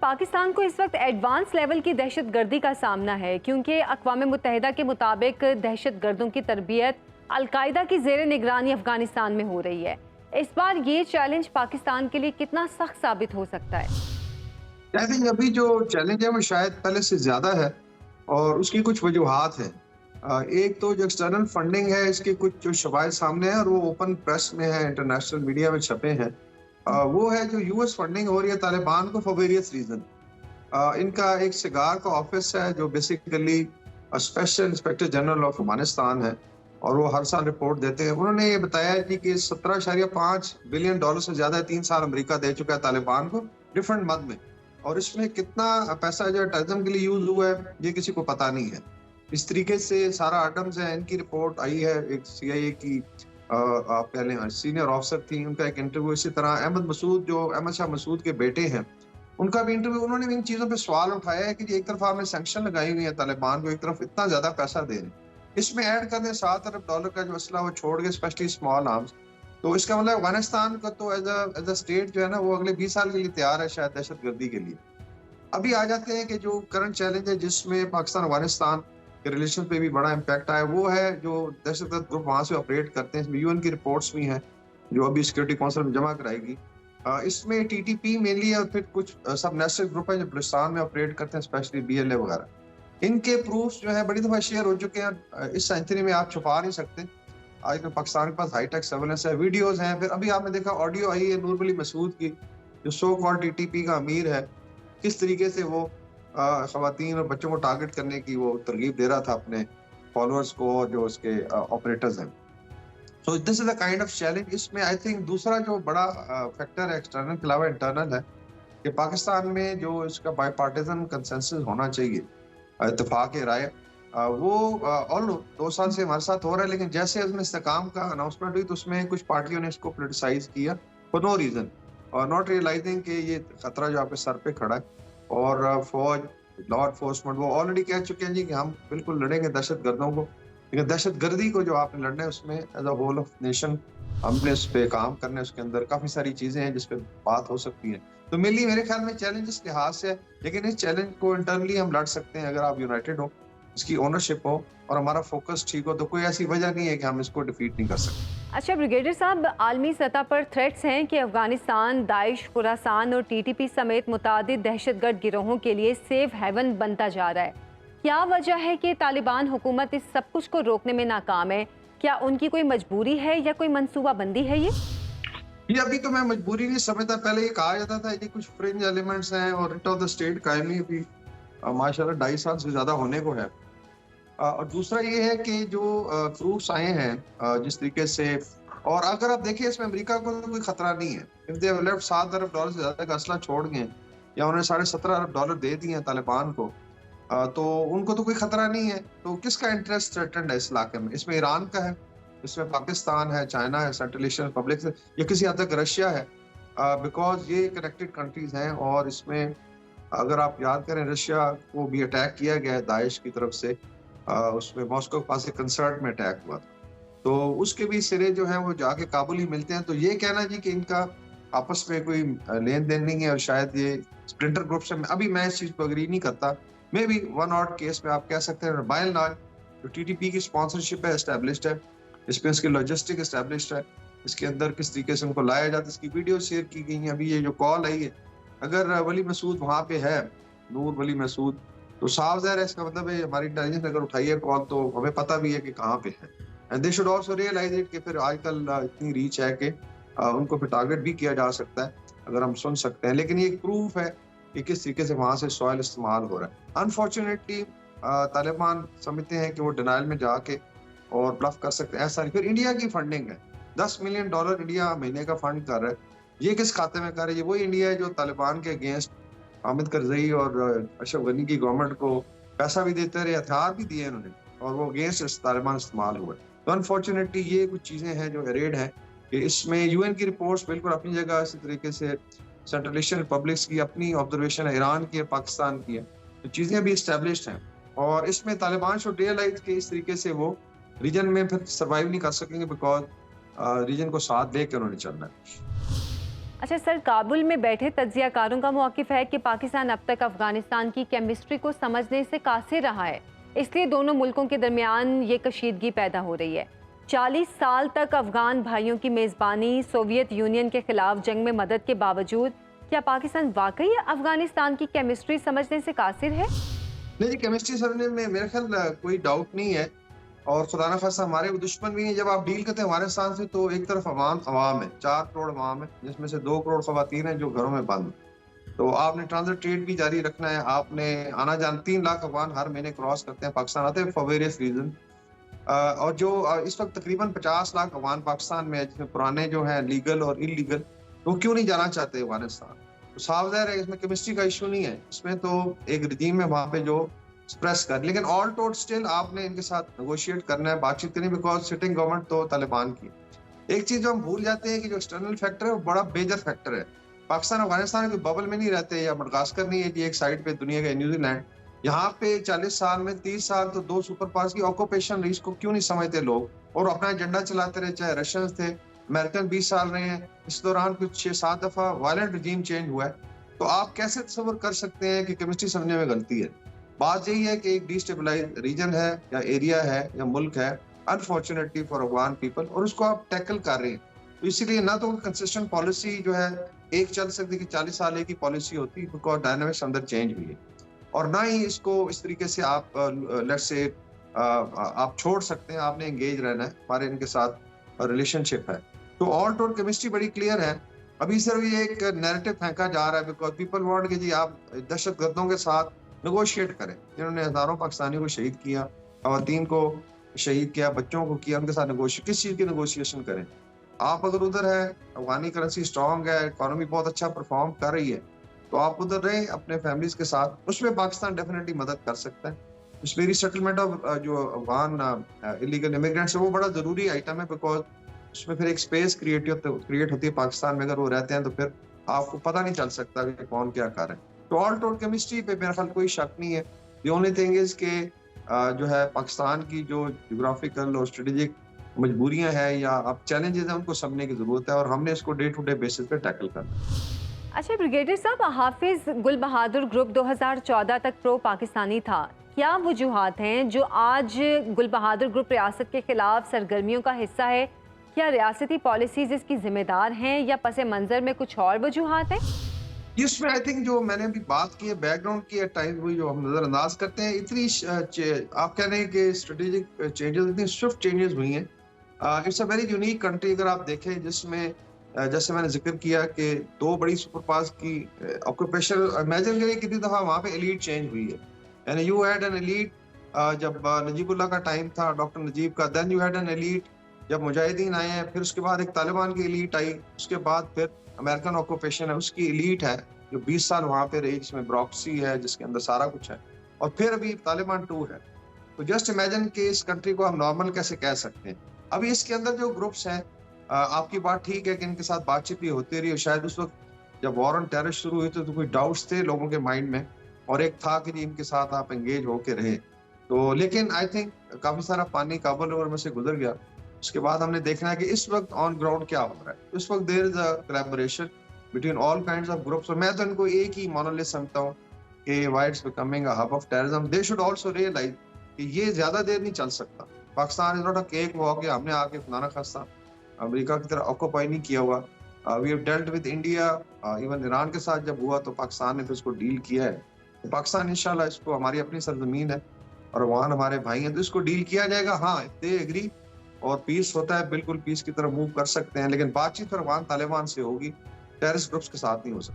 پاکستان کو اس وقت advance level کی دہشت گردی کا سامنا ہے کیونکہ اقوام متحدہ کے مطابق دہشت گردوں کی تربیت القاعدہ کی زیر نگرانی افغانستان میں ہو رہی ہے۔ اس بار یہ چیلنج پاکستان کے لیے کتنا سخت ثابت ہو سکتا ہے؟ ابھی جو چیلنج ہے وہ شاید پہلے سے زیادہ ہے اور اس کی کچھ وجوہات ہیں۔ ایک تو جو ایکسٹرنل فنڈنگ ہے، اس کے کچھ جو شواہد سامنے ہیں اور وہ اوپن پریس میں ہے، انٹرنیشنل میڈیا میں چھپے ہیں، وہ ہے جو یو ایس فنڈنگ ہو رہی ہے طالبان کو فار ویریس ریزن۔ ان کا ایک سگار کا آفس ہے جو basically special inspector general of Afghanistan ہے اور وہ ہر سال رپورٹ دیتے ہیں۔ انہوں نے یہ بتایا ہے کہ 17.5 بلین ڈالر سے زیادہ 3 سال امریکہ دے چکا ہے طالبان کو ڈفرنٹ مد میں، اور اس میں کتنا پیسہ جو ٹیررزم کے لیے یوز ہوا ہے یہ کسی کو پتہ نہیں ہے۔ اس طریقے سے سارا ایڈمز ہے، ان کی رپورٹ آئی ہے، ایک سی آئی اے کی آپ کہہ لیں سینئر آفیسر تھی، ان کا ایک انٹرویو۔ اسی طرح احمد مسعود جو احمد شاہ مسعود کے بیٹے ہیں، ان کا بھی انٹرویو۔ انہوں نے بھی ان چیزوں پہ سوال اٹھایا ہے کہ ایک طرف آپ نے سینکشن لگائی ہوئی ہے طالبان کو، ایک طرف اتنا زیادہ پیسہ دے رہے ہیں، اس میں ایڈ کر دیں 7 ارب ڈالر کا جو اسلحہ وہ چھوڑ گئے، اسپیشلی اسمال آرمز، تو اس کا مطلب افغانستان کا تو ایز اے اسٹیٹ جو ہے نا وہ اگلے 20 سال کے لیے تیار ہے شاید دہشت گردی کے لیے۔ ابھی آ جاتے ہیں کہ جو کرنٹ چیلنج ہے جس میں پاکستان افغانستان کے ریلیشن پہ بھی بڑا امپیکٹ آیا، وہ ہے جو دہشت گرد گروپ وہاں سے آپریٹ کرتے ہیں۔ اس میں یو این کی رپورٹس بھی ہیں جو ابھی سیکورٹی کونسل میں جمع کرائے گی۔ اس میں ٹی ٹی پی مینلی ہے اور پھر کچھ سب نیشنل گروپ ہیں جو بلوچستان میں آپریٹ کرتے ہیں، اسپیشلی بی ایل اے وغیرہ۔ ان کے پروفس جو ہے بڑی دفعہ شیئر ہو چکے ہیں، اس سینچری میں آپ چھپا نہیں سکتے۔ آج کل پاکستان کے پاس ہائی ٹیک سرویلنس ہے، ویڈیوز ہیں، پھر ابھی آپ نے دیکھا آڈیو آئی ہے نور ولی مسعود کی جو سو کال ٹی ٹی پی کا امیر ہے، کس طریقے سے وہ خواتین اور بچوں کو ٹارگٹ کرنے کی وہ ترغیب دے رہا تھا اپنے فالوورز کو جو اس کے آپریٹرز ہیں۔ سو دس از اے کائنڈ آف چیلنج۔ اس میں آئی تھنک دوسرا جو بڑا فیکٹر ہے ایکسٹرنل کے علاوہ انٹرنل ہے کہ پاکستان میں جو اس کا بائی پارٹیزن کنسنسس ہونا چاہیے، اتفاق رائے، وہ آل 2 سال سے ہمارے ساتھ ہو رہا ہے، لیکن جیسے اس میں استحکام کا اناؤنسمنٹ ہوئی تو اس میں کچھ پارٹیوں نے اس کو پولیٹیسائز کیا فور نو ریزن، اور ناٹ ریئلائزنگ کہ یہ خطرہ جو آپ کے سر پہ کھڑا ہے۔ اور فوج، لا انفورسمنٹ وہ آلریڈی کہہ چکے ہیں جی کہ ہم بالکل لڑیں گے دہشت گردوں کو، لیکن دہشت گردی کو جو آپ نے لڑنا ہے اس میں as a whole of nation ہم نے اس پہ کام کرنا ہے۔ اس کے اندر کافی ساری چیزیں ہیں جس پہ بات ہو سکتی ہے۔ تو مینلی میرے خیال میں چیلنج اس لحاظ سے ہے، لیکن اس چیلنج کو انٹرنلی ہم لڑ سکتے ہیں اگر آپ یونائٹڈ ہو، اس کی اونرشپ ہو اور ہمارا فوکس ٹھیک ہو، تو کوئی ایسی وجہ نہیں ہے کہ ہم اس کو ڈیفیٹ نہیں کر سکتے۔ اچھا بریگیڈیئر صاحب، عالمی سطح پر تھریٹس ہیں کہ افغانستان داعش، خراسان اور ٹی ٹی پی سمیت متعدد دہشت گرد گروہوں کے لیے سیف ہیون بنتا جا رہا ہے۔ کیا وجہ ہے کہ طالبان حکومت اس سب کچھ کو روکنے میں ناکام ہے؟ کیا ان کی کوئی مجبوری ہے یا کوئی منصوبہ بندی ہے یہ ابھی تو میں مجبوری نہیں سمجھتا۔ پہلے یہ کہا جاتا تھا کہ کچھ فرنج ایلیمنٹس ہیں اور ریٹ آف دا اسٹیٹ قائمی بھی ماشاءاللہ 2.5 سال سے زیادہ ہونے کو ہے۔ اور دوسرا یہ ہے کہ جو پروفس آئے ہیں جس طریقے سے، اور اگر آپ دیکھیں اس میں امریکہ کو کوئی خطرہ نہیں ہے۔ if they have left 7 Arab dollar سے زیادہ کا اسلحہ چھوڑ گئے یا انہوں نے 17.5 ارب ڈالر دے دیے ہیں طالبان کو، تو ان کو تو کوئی خطرہ نہیں ہے۔ تو کس کا انٹرسٹ تھریٹنڈ ہے اس علاقے میں؟ اس میں ایران کا ہے، اس میں پاکستان ہے، چائنا ہے، سینٹرل ایشین ریپبلک ہے، یا کسی حد تک رشیا ہے، بیکاز یہ کنیکٹڈ کنٹریز ہیں۔ اور اس میں اگر آپ یاد کریں رشیا کو بھی اٹیک کیا گیا ہے داعش کی طرف سے، اس میں ماسکو کے پاس ایک کنسرٹ میں اٹیک ہوا تھا، تو اس کے بھی سرے جو ہیں وہ جا کے کابل ہی ملتے ہیں۔ تو یہ کہنا جی کہ ان کا آپس میں کوئی لین دین نہیں ہے اور شاید یہ اسپلنٹر گروپس ہیں، ابھی میں اس چیز کو اگری نہیں کرتا۔ میں بھی ون آٹ کیس میں آپ کہہ سکتے ہیں بائل نال جو ٹی ٹی پی کی اسپانسرشپ ہے اسٹیبلشڈ ہے، اس میں اس کی لاجسٹک اسٹیبلشڈ ہے، اس کے اندر کس طریقے سے ان کو لایا جاتا ہے، اس کی ویڈیو شیئر کی گئی ہیں۔ ابھی یہ جو کال آئی ہے، اگر ولی مسعود وہاں پہ ہے، نور ولی مسعود، تو صاف ظاہر ہے اس کا مطلب ہے ہماری انٹیلیجنس نے اگر اٹھائی ہے کال تو ہمیں پتہ بھی ہے کہ کہاں پہ ہے۔ And they should also realize it کہ پھر آج کل اتنی ریچ ہے کہ ان کو پھر ٹارگٹ بھی کیا جا سکتا ہے اگر ہم سن سکتے ہیں، لیکن یہ ایک پروف ہے کہ کس طریقے سے وہاں سے سوائل استعمال ہو رہا ہے۔ انفارچونیٹلی طالبان سمجھتے ہیں کہ وہ ڈینائل میں جا کے اور بلف کر سکتے ہیں، ایسا نہیں۔ پھر انڈیا کی فنڈنگ ہے، 10 ملین ڈالر انڈیا مہینے کا فنڈ کر رہا ہے۔ یہ کس کھاتے میں کر رہا ہے؟ یہ وہی انڈیا ہے جو طالبان کے اگینسٹ حامد کرزئی اور اشرف غنی کی گورنمنٹ کو پیسہ بھی دیتے رہے، ہتھیار بھی دیے انہوں نے، اور وہ اگینسٹ طالبان استعمال ہوئے۔ تو انفارچونیٹلی یہ کچھ چیزیں ہیں جو ریڈ ہیں کہ اس میں یو این کی رپورٹس بالکل اپنی جگہ، اسی طریقے سے سینٹرل ایشین ریپبلکس کی اپنی آبزرویشن ہے، ایران کی ہے، پاکستان کی ہے، تو چیزیں بھی اسٹیبلشڈ ہیں۔ اور اس میں طالبان شوڈ ریئلائز کہ اس طریقے سے وہ ریجن میں پھر سروائیو نہیں کر سکیں گے، بیکاز ریجن کو ساتھ لے کے انہوں نے چلنا ہے۔ اچھا سر، کابل میں بیٹھے تجزیہ کاروں کا موقف ہے کہ پاکستان اب تک افغانستان کی کیمسٹری کو سمجھنے سے قاصر رہا ہے، اس لیے دونوں ملکوں کے درمیان یہ کشیدگی پیدا ہو رہی ہے۔ 40 سال تک افغان بھائیوں کی میزبانی، سوویت یونین کے خلاف جنگ میں مدد کے باوجود کیا پاکستان واقعی افغانستان کی کیمسٹری سمجھنے سے قاصر ہے؟ نہیں جی، کیمسٹری سمجھنے میں میرے خیال کوئی ڈاؤٹ نہیں ہے، اور خدا نہ خواستہ ہمارے وہ دشمن بھی ہیں۔ جب آپ ڈیل کرتے ہیں افغانستان سے تو ایک طرف عوام ہے، 4 کروڑ عوام ہے، جس میں سے 2 کروڑ خواتین ہیں جو گھروں میں بند ہیں۔ تو آپ نے ٹرانزٹ ٹریڈ بھی جاری رکھنا ہے، آپ نے آنا جانا 3 لاکھ افغان ہر مہینے کراس کرتے ہیں پاکستان آتے ہیں فار ویریس ریزن، اور جو اس وقت تقریباً 50 لاکھ افغان پاکستان میں ہے، جس میں پرانے جو ہیں لیگل اور ان لیگل، وہ کیوں نہیں جانا چاہتے افغانستان؟ تو صاف ظاہر ہے اس میں کیمسٹری کا ایشو نہیں ہے، اس میں تو ایک رجیم ہے وہاں پہ جو سپریس کر، لیکن آل ٹوٹ سٹل آپ نے ان کے ساتھ نیگوشیٹ کرنا ہے، بات چیت کرنی، بیکاز سٹنگ گورنمنٹ تو طالبان کی۔ ایک چیز جو ہم بھول جاتے ہیں کہ جو ایکسٹرنل فیکٹر ہے وہ بڑا میجر فیکٹر ہے۔ پاکستان افغانستان کے ببل میں نہیں رہتے، یا مڈغاسکر نہیں ہے کہ ایک سائڈ پہ دنیا کا نیوزی لینڈ، یہاں پہ 40 سال میں 30 سال تو 2 سپر پاورز کی آکوپیشن رہی، اس کو کیوں نہیں سمجھتے لوگ، اور اپنا ایجنڈا چلاتے رہے، چاہے رشینز تھے، امریکن 20 سال رہے ہیں، اس دوران کچھ 6-7 دفعہ وائلنٹ رجیم چینج ہوا ہے۔ تو آپ کیسے تصور کر سکتے ہیں کہ کیمسٹری سمجھنے میں غلطی ہے؟ بات یہی ہے کہ ایک ڈی اسٹیبلائز ریجن ہے یا ایریا ہے یا ملک ہے، انفارچونیٹلی فار افغان پیپل، اور اس کو آپ ٹیکل کر رہے ہیں۔ تو اسی لیے نہ تو کنسسٹنٹ پالیسی جو ہے ایک چل سکتی کہ 40 سال ایک ہی پالیسی ہوتی، بیکاز ڈائنامکس اندر چینج ہوئی ہے، اور نہ ہی اس کو اس طریقے سے آپ لیٹس سے آپ چھوڑ سکتے ہیں۔ آپ نے انگیج رہنا ہے، ہمارے ان کے ساتھ ریلیشن شپ ہے۔ تو آل ٹوٹ کیمسٹری بڑی کلیئر ہے، ابھی صرف یہ ایک نیریٹو پھینکا جا رہا ہے، بیکاز پیپل وانٹ کہ جی آپ دہشت گردوں کے ساتھ نیگوشیٹ کریں، جنہوں نے ہزاروں پاکستانیوں کو شہید کیا، خواتین کو شہید کیا، بچوں کو کیا، ان کے ساتھ نیگوشیٹ، کس چیز کی نیگوشیشن کریں؟ آپ اگر ادھر ہے، افغانی کرنسی اسٹرانگ ہے، اکانومی بہت اچھا پرفارم کر رہی ہے، تو آپ ادھر رہیں اپنے فیملیز کے ساتھ، اس میں پاکستان ڈیفینیٹلی مدد کر سکتا ہے۔ کشمیری سیٹلمنٹ آف جو افغان الیگل امیگرینٹس ہے وہ بڑا ضروری آئٹم ہے، بیکاز اس میں پھر ایک اسپیس کریٹ ہوتی ہے پاکستان میں، اگر وہ رہتے ہیں تو پھر آپ کو پتہ نہیں چل سکتا کہ کون کیا کر رہے ہیں۔ تو آل ٹوٹ کیمسٹری پہ میرا خیال کوئی شک نہیں ہے۔ دی اونلی تھنگ از کہ جو ہے پاکستان کی جو جغرافیکل اور اسٹریٹجک مجبوریاں ہیں یا اب چیلنجز ہیں، ان کو سمجھنے کی ضرورت ہے، اور ہم نے اس کو ڈے ٹو ڈے بیسس پہ ٹیکل کرنا۔ اچھا بریگیڈیئر صاحب، حافظ گل بہادر گروپ 2014 تک پرو پاکستانی تھا، کیا وجوہات ہیں جو آج گل بہادر گروپ ریاست کے خلاف سرگرمیوں کا حصہ ہے؟ کیا ریاستی پالیسیز اس کی ذمہ دار ہیں یا پس منظر میں کچھ اور وجوہات ہیں؟ اس میں آئی تھنک جو میں نے ابھی بات کی ہے بیک گراؤنڈ کی ہے، ٹائم ہوئی جو ہم نظر انداز کرتے ہیں، اتنی آپ کہہ رہے ہیں کہ اسٹریٹجک چینجز، اتنی سوئفٹ چینجز ہوئی ہیں۔ It's a very unique country اگر آپ دیکھیں، جس میں جیسے میں نے ذکر کیا کہ 2 بڑی سپر پاورز کی آکوپیشن، امیجن کریں کتنی دفعہ وہاں پہ ایلیٹ چینج ہوئی ہے، یعنی یو ہیڈ این ایلیٹ جب نجیب اللہ کا ٹائم تھا، ڈاکٹر نجیب کا، then you had an elite جب مجاہدین آئے ہیں، پھر اس کے بعد ایک طالبان کی ایلیٹ آئی، اس کے بعد پھر امریکن آکوپیشن ہے، اس کی ایلیٹ ہے جو 20 سال وہاں پہ رہی، جس میں براکسی ہے، جس کے اندر سارا کچھ ہے، اور پھر ابھی طالبان 2 ہے۔ تو جسٹ امیجن کہ اس کنٹری کو ہم نارمل کیسے کہہ سکتے ہیں۔ ابھی اس کے اندر جو گروپس ہیں، آپ کی بات ٹھیک ہے کہ ان کے ساتھ بات چیت بھی ہوتی رہی، اور شاید اس وقت جب وار آن ٹیرر شروع ہوئی تو کوئی ڈاؤٹس تھے لوگوں کے مائنڈ میں، اور ایک تھا کہ ان کے ساتھ آپ انگیج ہو کے رہے، تو لیکن آئی تھنک کافی سارا پانی کابل اوور میں سے گزر گیا۔ اس کے بعد ہم نے دیکھنا ہے کہ اس وقت آن گراؤنڈ کیا ہو رہا ہے۔ اس وقت there is a collaboration between all kinds of groups, اور میں تو ان کو ایک ہی مونولیتھ سمجھتا ہوں کہ why it's becoming a hub of terrorism, they should also realize کہ یہ زیادہ دیر نہیں چل سکتا۔ Pakistan is not a cakewalk کہ ہم نے آ کے فلانا خاصا امریکہ کی طرح آکوپائی نہیں کیا ہوا۔ We have dealt with India, even Iran کے ساتھ جب ہوا تو پاکستان نے پھر اس کو ڈیل کیا ہے۔ پاکستان انشاءاللہ اس کو، ہماری اپنی سرزمین ہے اور وہاں ہمارے بھائی ہیں، تو اس کو ڈیل کیا جائے گا۔ ہاں دے ایگری، اور پیس ہوتا ہے، بالکل پیس کی طرف موو کر سکتے ہیں، لیکن بات چیت پھر افغان طالبان سے ہوگی، ٹیررسٹ گروپس کے ساتھ نہیں ہو سکتی۔